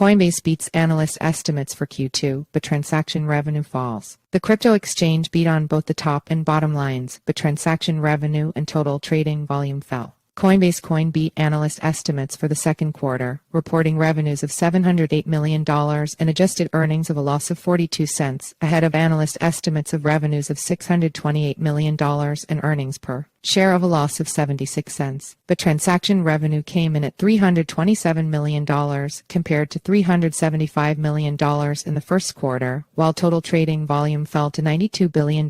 Coinbase beats analyst estimates for Q2, but transaction revenue falls. The crypto exchange beat on both the top and bottom lines, but transaction revenue and total trading volume fell. Coinbase Coin beat analyst estimates for the second quarter, reporting revenues of $708 million and adjusted earnings of a loss of 42 cents, ahead of analyst estimates of revenues of $628 million and earnings per share of a loss of 76 cents. But transaction revenue came in at $327 million compared to $375 million in the first quarter, while total trading volume fell to $92 billion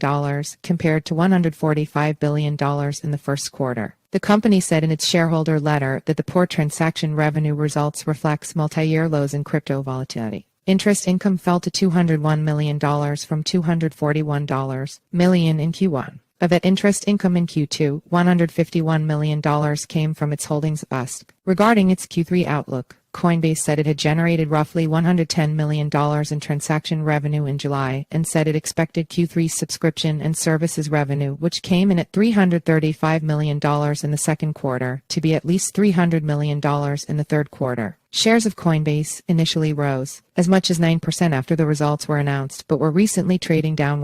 compared to $145 billion in the first quarter. The company said in its shareholder letter that the poor transaction revenue results reflects multi-year lows in crypto volatility. Interest income fell to $201 million from $241 million in Q1. Of that interest income in Q2, $151 million came from its holdings of USDC. Regarding its Q3 outlook, Coinbase said it had generated roughly $110 million in transaction revenue in July and said it expected Q3 subscription and services revenue, which came in at $335 million in the second quarter, to be at least $300 million in the third quarter. Shares of Coinbase initially rose as much as 9% after the results were announced, but were recently trading down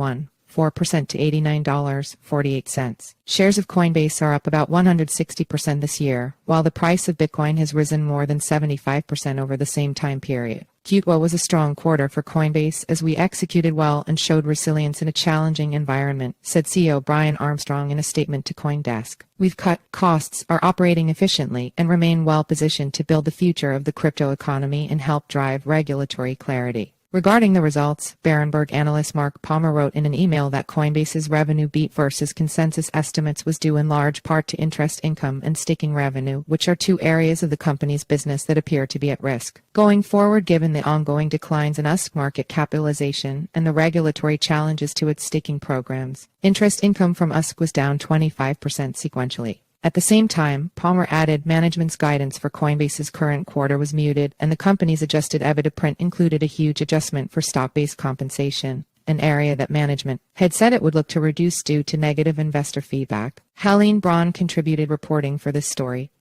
4% to $89.48. Shares of Coinbase are up about 160% this year, while the price of Bitcoin has risen more than 75% over the same time period. Q2 was a strong quarter for Coinbase as we executed well and showed resilience in a challenging environment, said CEO Brian Armstrong in a statement to CoinDesk. We've cut costs, are operating efficiently, and remain well positioned to build the future of the crypto economy and help drive regulatory clarity. Regarding the results, Berenberg analyst Mark Palmer wrote in an email that Coinbase's revenue beat versus consensus estimates was due in large part to interest income and staking revenue, which are two areas of the company's business that appear to be at risk going forward given the ongoing declines in USDC market capitalization and the regulatory challenges to its staking programs. Interest income from USDC was down 25% sequentially. At the same time, Palmer added management's guidance for Coinbase's current quarter was muted, and the company's adjusted EBITDA print included a huge adjustment for stock-based compensation, an area that management had said it would look to reduce due to negative investor feedback. Helene Braun contributed reporting for this story.